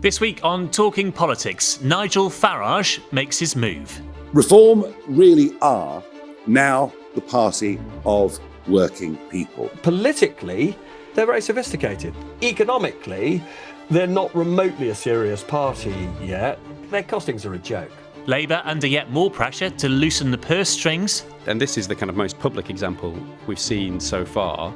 This week on Talking Politics, Nigel Farage makes his move. Reform really are now the party of working people. Politically, they're very sophisticated. Economically, they're not remotely a serious party yet. Their costings are a joke. Labour under yet more pressure to loosen the purse strings. And this is the kind of most public example we've seen so far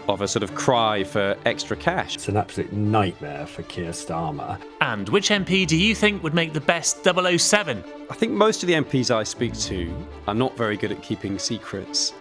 of a sort of cry for extra cash. It's an absolute nightmare for Keir Starmer. And which MP do you think would make the best 007? I think most of the MPs I speak to are not very good at keeping secrets.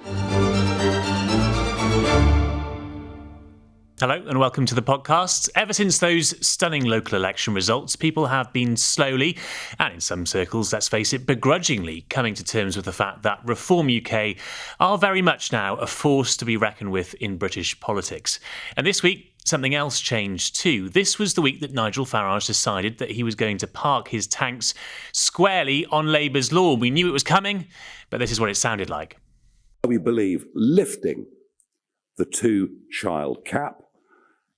Hello and welcome to the podcast. Ever since those stunning local election results, people have been slowly, and in some circles, let's face it, begrudgingly coming to terms with the fact that Reform UK are very much now a force to be reckoned with in British politics. And this week, something else changed too. This was the week that Nigel Farage decided that he was going to park his tanks squarely on Labour's lawn. We knew it was coming, but this is what it sounded like. We believe lifting the two-child cap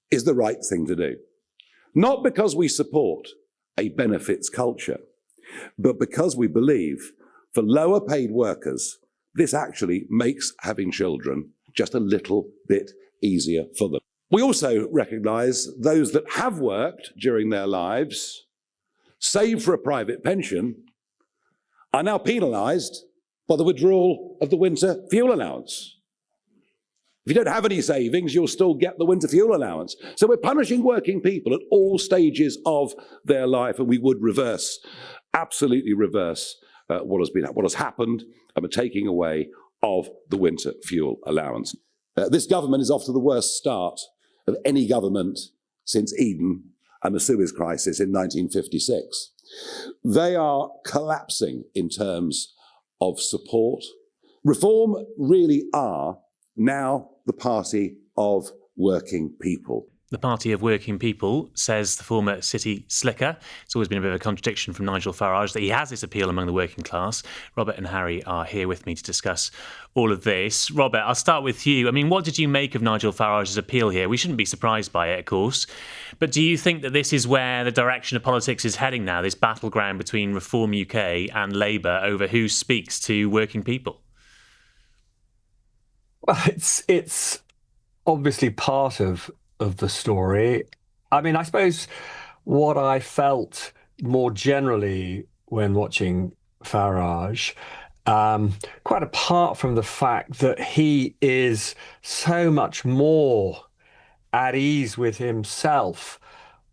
is the right thing to do. Not because we support a benefits culture, but because we believe for lower paid workers, this actually makes having children just a little bit easier for them. We also recognise those that have worked during their lives, saved for a private pension, are now penalised by the withdrawal of the winter fuel allowance. If you don't have any savings, you'll still get the winter fuel allowance. So we're punishing working people at all stages of their life, and we would absolutely reverse what has happened and the taking away of the winter fuel allowance. This government is off to the worst start of any government since Eden and the Suez Crisis in 1956. They are collapsing in terms of support. Reform really are now the party of working people. The party of working people, says the former city slicker. It's always been a bit of a contradiction from Nigel Farage that he has this appeal among the working class. Robert and Harry are here with me to discuss all of this. Robert, I'll start with you. I mean, what did you make of Nigel Farage's appeal here? We shouldn't be surprised by it, of course. But do you think that this is where the direction of politics is heading now, this battleground between Reform UK and Labour over who speaks to working people? Well, it's obviously part of the story. I mean, I suppose what I felt more generally when watching Farage, quite apart from the fact that he is so much more at ease with himself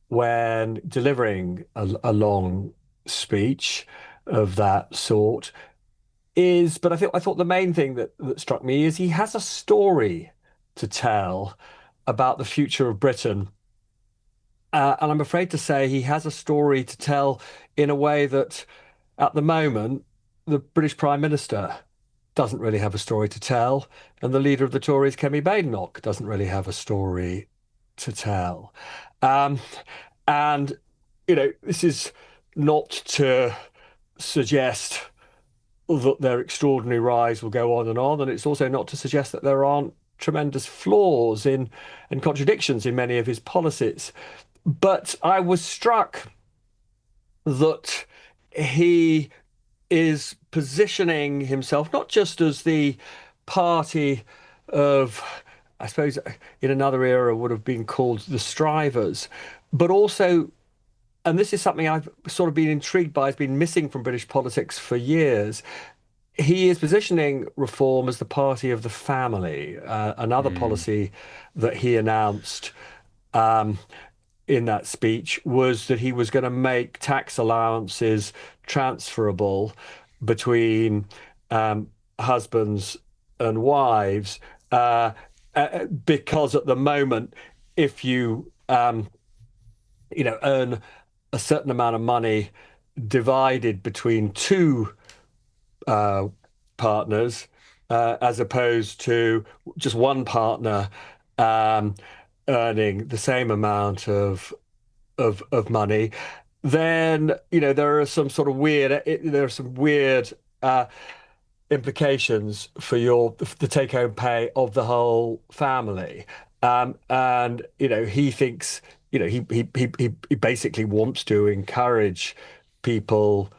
when delivering a long speech of that sort, but I thought the main thing that struck me is he has a story to tell about the future of Britain. And I'm afraid to say he has a story to tell in a way that at the moment, the British Prime Minister doesn't really have a story to tell. And the leader of the Tories, Kemi Badenoch, doesn't really have a story to tell. And, this is not to suggest that their extraordinary rise will go on, and it's also not to suggest that there aren't tremendous flaws and contradictions in many of his policies. But I was struck that he is positioning himself not just as the party of, I suppose in another era would have been called the strivers, but also, and this is something I've sort of been intrigued by, has been missing from British politics for years. He is positioning Reform as the party of the family. Another policy that he announced in that speech was that he was going to make tax allowances transferable between husbands and wives, because at the moment, if you earn a certain amount of money divided between two partners, as opposed to just one partner earning the same amount of money, then there are some sort of weird implications for the take-home pay of the whole family, and he thinks he basically wants to encourage people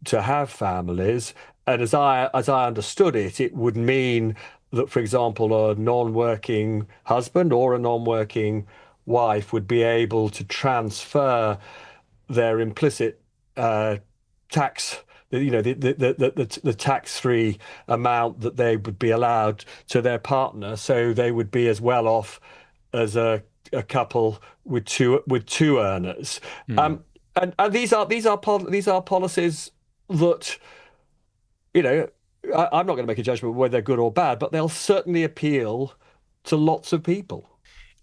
to have families. And as I understood it, it would mean that, for example, a non-working husband or a non-working wife would be able to transfer their implicit tax, the tax-free amount that they would be allowed to their partner, so they would be as well off as a couple with two earners. And these are policies that, I'm not going to make a judgment whether they're good or bad, but they'll certainly appeal to lots of people.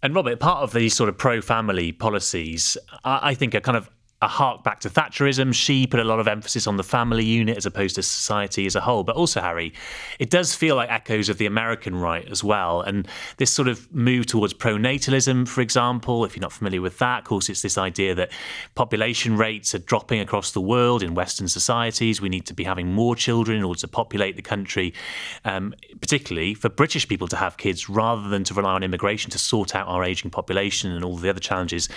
And Robert, part of these sort of pro-family policies, I think, are kind of a hark back to Thatcherism. She put a lot of emphasis on the family unit as opposed to society as a whole. But also, Harry, it does feel like echoes of the American right as well. And this sort of move towards pronatalism, for example, if you're not familiar with that, of course, it's this idea that population rates are dropping across the world in Western societies. We need to be having more children in order to populate the country, particularly for British people to have kids rather than to rely on immigration to sort out our ageing population and all the other challenges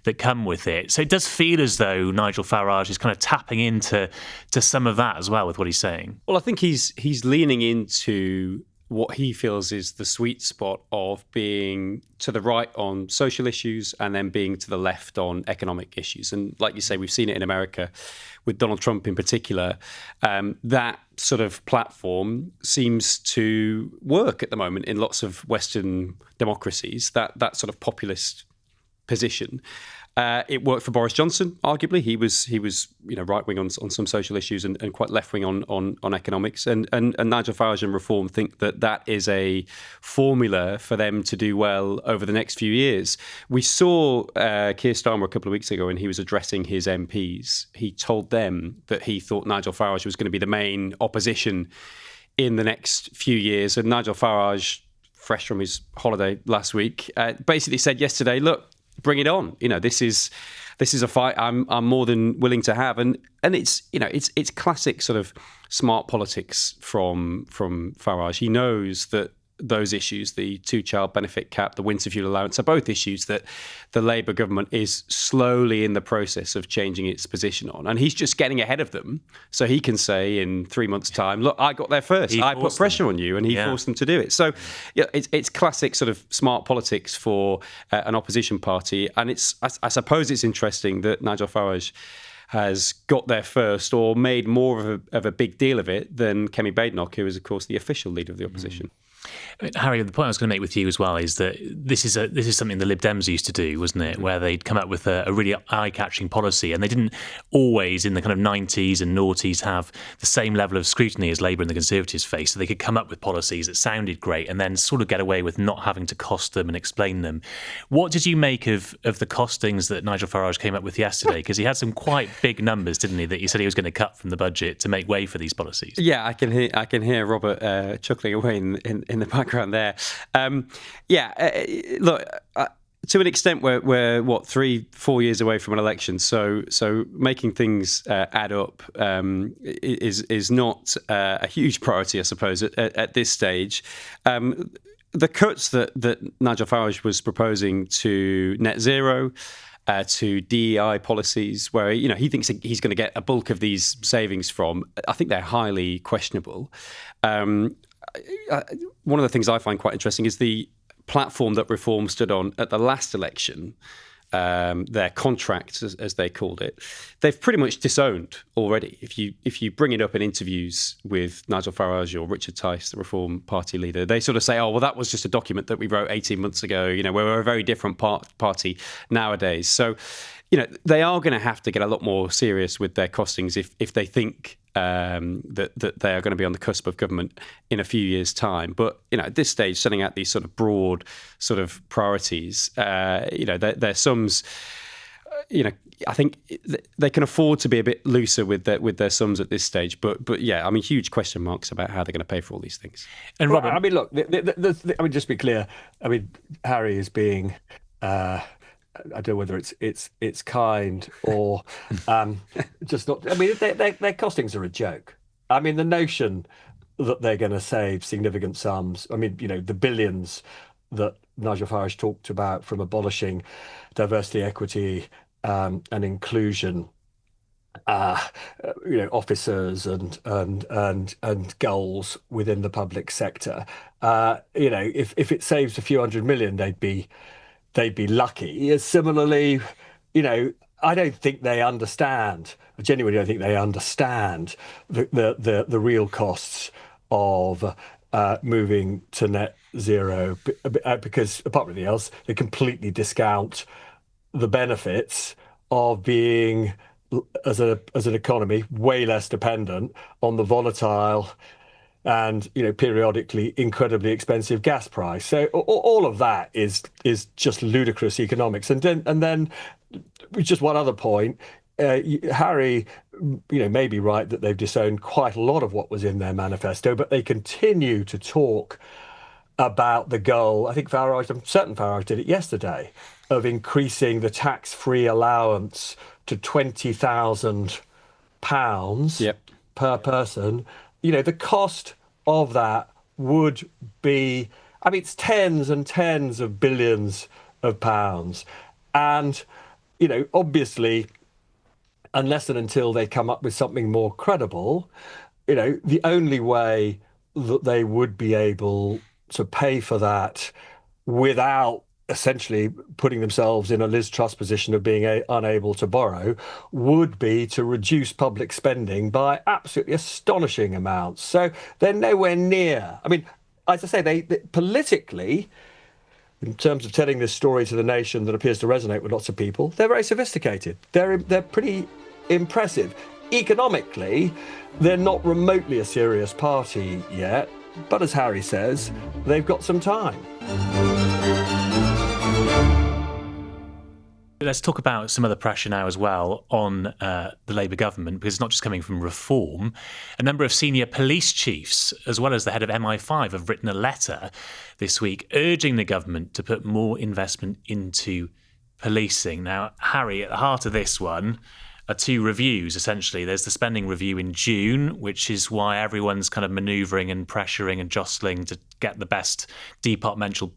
that come with it. So it does feel as though Nigel Farage is kind of tapping into some of that as well with what he's saying. Well, I think he's leaning into what he feels is the sweet spot of being to the right on social issues and then being to the left on economic issues. And like you say, we've seen it in America with Donald Trump in particular. That sort of platform seems to work at the moment in lots of Western democracies, that sort of populist position. It worked for Boris Johnson, arguably. He was right wing on some social issues and quite left wing on economics. And Nigel Farage and Reform think that is a formula for them to do well over the next few years. We saw Keir Starmer a couple of weeks ago when he was addressing his MPs. He told them that he thought Nigel Farage was going to be the main opposition in the next few years. And Nigel Farage, fresh from his holiday last week, basically said yesterday, look, bring it on. This is a fight I'm more than willing to have, and it's classic sort of smart politics from Farage. He knows that those issues, the two-child benefit cap, the winter fuel allowance, are both issues that the Labour government is slowly in the process of changing its position on. And he's just getting ahead of them so he can say in 3 months' time, look, I got there first. I put pressure on you, and he forced them to do it. So it's classic sort of smart politics for an opposition party. And I suppose it's interesting that Nigel Farage has got there first or made more of a big deal of it than Kemi Badenoch, who is, of course, the official leader of the opposition. Harry, the point I was going to make with you as well is that this is something the Lib Dems used to do, wasn't it? Where they'd come up with a really eye-catching policy, and they didn't always, in the kind of 90s and noughties, have the same level of scrutiny as Labour and the Conservatives face. So they could come up with policies that sounded great and then sort of get away with not having to cost them and explain them. What did you make of the costings that Nigel Farage came up with yesterday? Because he had some quite big numbers, didn't he, that he said he was going to cut from the budget to make way for these policies. Yeah, I can hear Robert chuckling away in the background there. Look, to an extent, we're 3-4 years away from an election, so making things add up is not a huge priority, I suppose, at this stage. The cuts that Nigel Farage was proposing to net zero, to DEI policies, where he thinks he's going to get a bulk of these savings from, I think they're highly questionable. One of the things I find quite interesting is the platform that Reform stood on at the last election, their contract, as they called it. They've pretty much disowned already. If you bring it up in interviews with Nigel Farage or Richard Tice, the Reform Party leader, they sort of say, oh, well, that was just a document that we wrote 18 months ago. We're a very different party nowadays. So, they are going to have to get a lot more serious with their costings if they think that they are going to be on the cusp of government in a few years' time. But at this stage, setting out these sort of broad sort of priorities, their sums. I think they can afford to be a bit looser with their sums at this stage. But yeah, I mean, huge question marks about how they're going to pay for all these things. And Robert, I mean, look, just to be clear. I mean, Harry is being. I don't know whether it's kind or just not. I mean, their costings are a joke. I mean, the notion that they're going to save significant sums. I mean, the billions that Nigel Farage talked about from abolishing diversity, equity, and inclusion, officers and goals within the public sector. If it saves a few hundred million, they'd be lucky. Similarly, I don't think they understand. I genuinely don't think they understand the real costs of moving to net zero, because apart from anything else, they completely discount the benefits of being, as an economy, way less dependent on the volatile and periodically incredibly expensive gas price. So all of that is just ludicrous economics. And then just one other point. Harry, may be right that they've disowned quite a lot of what was in their manifesto, but they continue to talk about the goal. I think Farage, I'm certain Farage did it yesterday, of increasing the tax-free allowance to £20,000 per person. The cost of that would be, it's tens and tens of billions of pounds. And, obviously, unless and until they come up with something more credible, the only way that they would be able to pay for that without essentially putting themselves in a Liz Truss position of being unable to borrow would be to reduce public spending by absolutely astonishing amounts. So they're nowhere near. As I say, they politically, in terms of telling this story to the nation that appears to resonate with lots of people, they're very sophisticated. They're pretty impressive. Economically, they're not remotely a serious party yet, but as Harry says, they've got some time. Let's talk about some other pressure now as well on the Labour government, because it's not just coming from reform. A number of senior police chiefs, as well as the head of MI5, have written a letter this week urging the government to put more investment into policing. Now, Harry, at the heart of this one are two reviews, essentially. There's the spending review in June, which is why everyone's kind of manoeuvring and pressuring and jostling to get the best departmental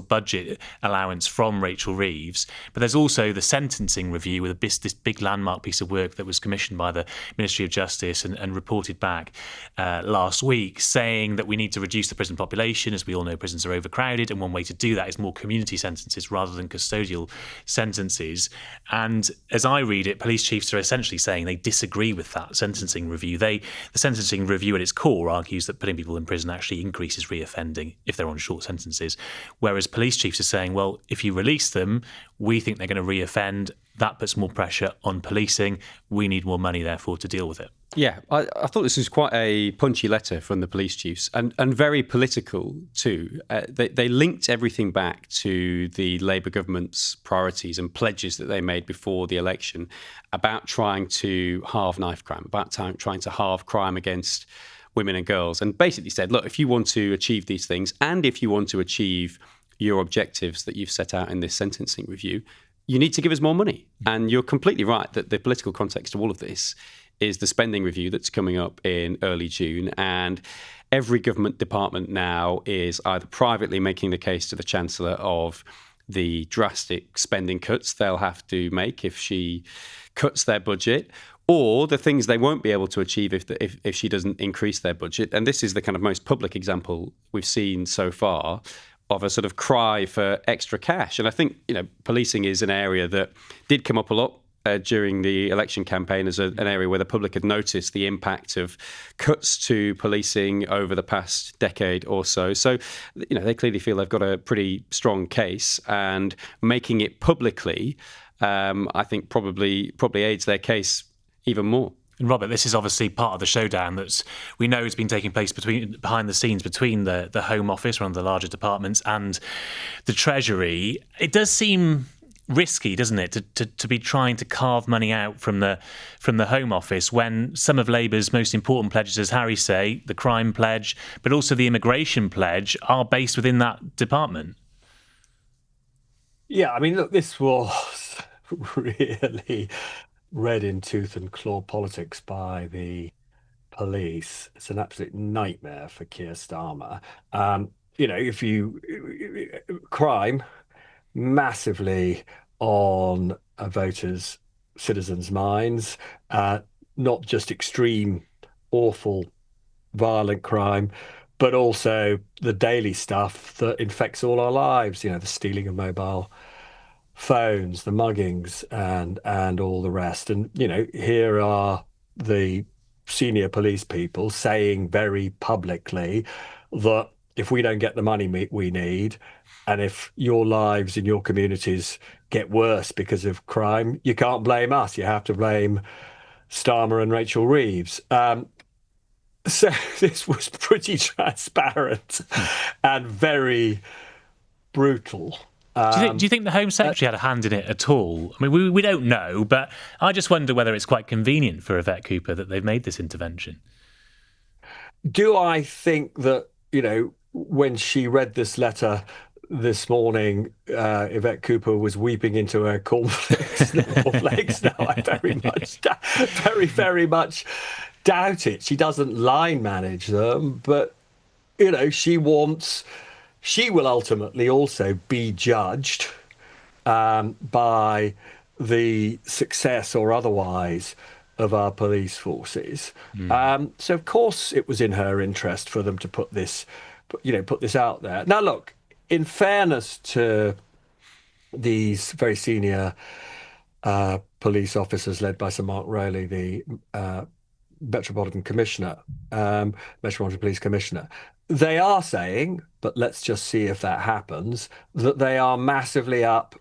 budget allowance from Rachel Reeves. But there's also the sentencing review with this big landmark piece of work that was commissioned by the Ministry of Justice and reported back last week, saying that we need to reduce the prison population. As we all know, prisons are overcrowded, and one way to do that is more community sentences rather than custodial sentences. And as I read it, police chiefs are essentially saying they disagree with that sentencing review. The sentencing review at its core argues that putting people in prison actually increases reoffending if they're on short sentences, whereas police chiefs are saying, well, if you release them, we think they're going to reoffend. That puts more pressure on policing. We need more money, therefore, to deal with it. Yeah, I thought this was quite a punchy letter from the police chiefs, and very political too. They linked everything back to the Labour government's priorities and pledges that they made before the election about trying to halve knife crime, about trying to halve crime against women and girls, and basically said, look, if you want to achieve these things, and if you want to achieve your objectives that you've set out in this sentencing review, you need to give us more money. And you're completely right that the political context of all of this is the spending review that's coming up in early June. And every government department now is either privately making the case to the Chancellor of the drastic spending cuts they'll have to make if she cuts their budget, or the things they won't be able to achieve if she doesn't increase their budget. And this is the kind of most public example we've seen so far of a sort of cry for extra cash. And I think, policing is an area that did come up a lot during the election campaign as an area where the public had noticed the impact of cuts to policing over the past decade or so. So, they clearly feel they've got a pretty strong case, and making it publicly, I think probably aids their case even more. And Robert, this is obviously part of the showdown that we know has been taking place behind the scenes between the Home Office, one of the larger departments, and the Treasury. It does seem risky, doesn't it, to be trying to carve money out from the Home Office when some of Labour's most important pledges, as Harry say, the crime pledge, but also the immigration pledge, are based within that department. Yeah, look, this was really red in tooth and claw politics by the police. It's an absolute nightmare for Keir Starmer. if you crime massively on voters, citizens' minds, not just extreme, awful, violent crime, but also the daily stuff that infects all our lives, the stealing of mobile phones, the muggings, and all the rest. And, here are the senior police people saying very publicly that if we don't get the money we need, and if your lives in your communities get worse because of crime, you can't blame us. You have to blame Starmer and Rachel Reeves. So this was pretty transparent and very brutal. Do you think the Home Secretary had a hand in it at all? I mean, we don't know, but I just wonder whether it's quite convenient for Yvette Cooper that they've made this intervention. Do I think that, when she read this letter this morning, Yvette Cooper was weeping into her cornflakes? No, I very, very much doubt it. She doesn't line manage them, but, she will ultimately also be judged by the success or otherwise of our police forces. So of course it was in her interest for them to put this out there. Now look, in fairness to these very senior police officers led by Sir Mark Rowley, the Metropolitan Police Commissioner, they are saying, but let's just see if that happens, that they are massively up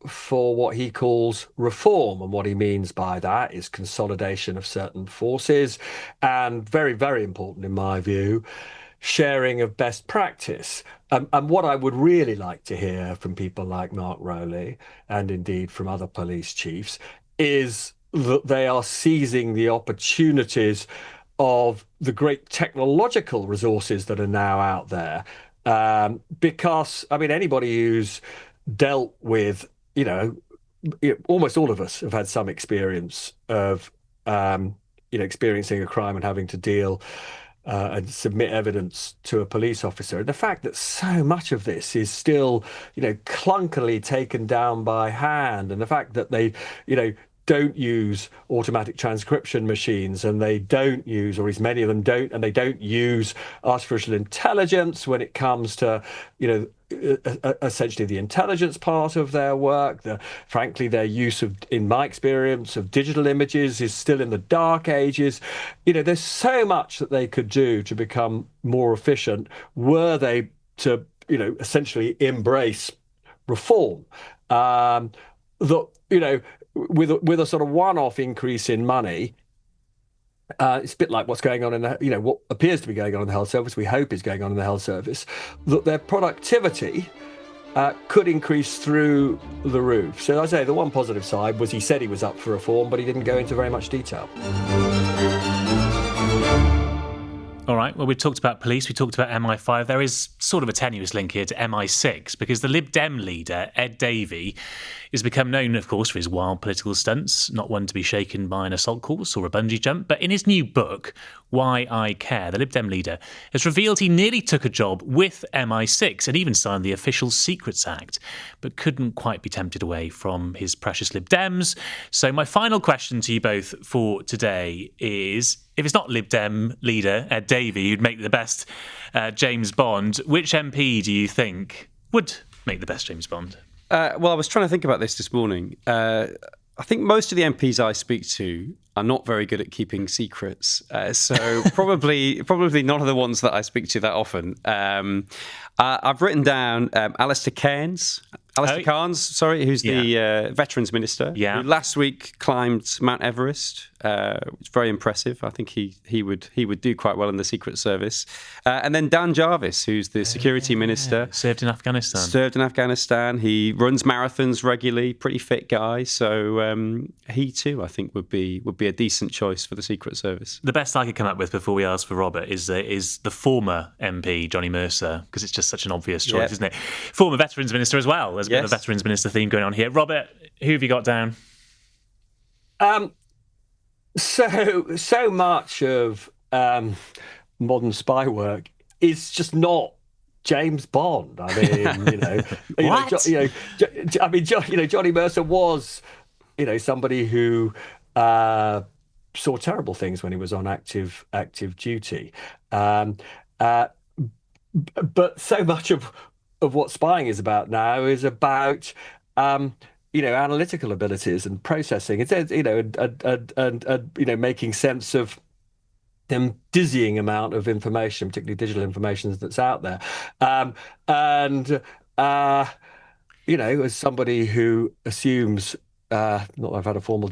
for what he calls reform. And what he means by that is consolidation of certain forces and, very, very important in my view, sharing of best practice. And what I would really like to hear from people like Mark Rowley, and indeed from other police chiefs, is that they are seizing the opportunities of the great technological resources that are now out there. Because, anybody who's dealt with, almost all of us have had some experience of, experiencing a crime and having to deal and submit evidence to a police officer. And the fact that so much of this is still, clunkily taken down by hand, and the fact that they, don't use automatic transcription machines, and they don't use, or at least many of them don't, and they don't use artificial intelligence when it comes to, essentially the intelligence part of their work. Frankly, their use of, in my experience, of digital images is still in the dark ages. There's so much that they could do to become more efficient were they to, essentially embrace reform. With a sort of one-off increase in money, it's a bit like what's going on in the, what appears to be going on in the health service, we hope is going on in the health service, that their productivity could increase through the roof. So I say the one positive side was he said he was up for reform, but he didn't go into very much detail. All right, well, we talked about police, we talked about MI5. There is sort of a tenuous link here to MI6 because the Lib Dem leader, Ed Davey, is become known, of course, for his wild political stunts, not one to be shaken by an assault course or a bungee jump. But in his new book, Why I Care, the Lib Dem leader has revealed he nearly took a job with MI6 and even signed the Official Secrets Act, but couldn't quite be tempted away from his precious Lib Dems. So my final question to you both for today is, if it's not Lib Dem leader Ed Davey who'd make the best James Bond, which MP do you think would make the best James Bond? Well, I was trying to think about this morning. I think most of the MPs I speak to are not very good at keeping secrets. So probably none of the ones that I speak to that often. I've written down Alistair Cairns, who's the Veterans Minister, who last week climbed Mount Everest. It's very impressive. I think he would do quite well in the Secret Service. And then Dan Jarvis, who's the Security Minister. Served in Afghanistan. He runs marathons regularly, pretty fit guy. So he too, I think, would be a decent choice for the Secret Service. The best I could come up with before we ask for Robert is the former MP, Johnny Mercer, because it's just such an obvious choice, isn't it? Former Veterans Minister as well. There's a bit of a Veterans Minister theme going on here. Robert, who have you got down? So much of modern spy work is just not James Bond. I mean, What? Johnny Mercer was, somebody who saw terrible things when he was on active duty. But so much of what spying is about now is about analytical abilities and processing. It's making sense of the dizzying amount of information, particularly digital information that's out there. As somebody who assumes, not that I've had a formal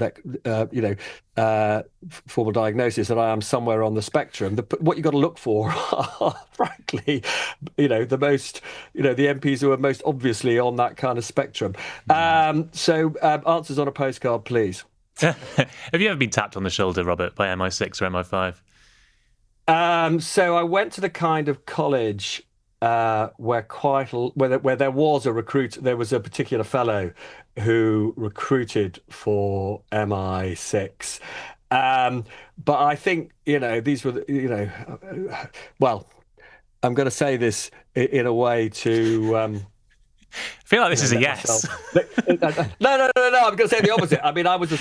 formal diagnosis, that I am somewhere on the spectrum. What you've got to look for are, frankly, the MPs who are most obviously on that kind of spectrum. So answers on a postcard, please. Have you ever been tapped on the shoulder, Robert, by MI6 or MI5? So I went to the kind of college where there was a recruit. There was a particular fellow who recruited for MI6. But I think, these were, well, I'm going to say this in a way to... I feel like this is a yes. No. I'm going to say the opposite. I mean, I was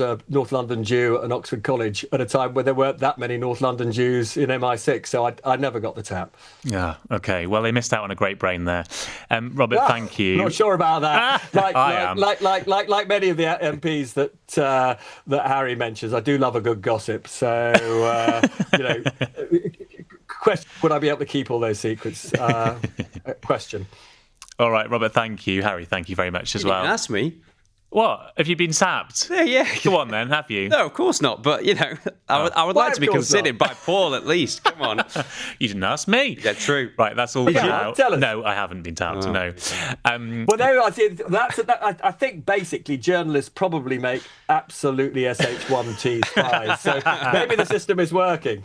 a North London Jew at an Oxford college at a time where there weren't that many North London Jews in MI6, so I never got the tap. Yeah. Okay. Well, they missed out on a great brain there. Robert, thank you. Not sure about that. Like many of the MPs that Harry mentions, I do love a good gossip. So question: would I be able to keep all those secrets? Question. All right, Robert, thank you. Harry, thank you very much as well. You didn't ask me. What? Have you been tapped? Yeah. Go on then, have you? No, of course not. But, I would like to be considered by Paul at least. Come on. You didn't ask me. Yeah, true. Right, that's all for now. Tell us. No, I haven't been tapped, no. Well, no, I think basically journalists probably make absolutely SH1T spies. So maybe the system is working.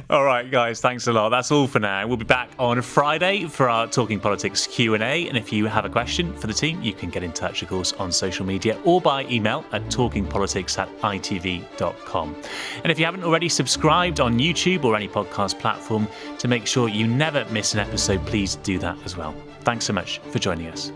All right, guys, thanks a lot. That's all for now. We'll be back on Friday for our Talking Politics Q&A. And if you have a question for the team, you can get in touch, of course, on social media or by email at talkingpolitics@itv.com. And if you haven't already subscribed on YouTube or any podcast platform to make sure you never miss an episode, please do that as well. Thanks so much for joining us.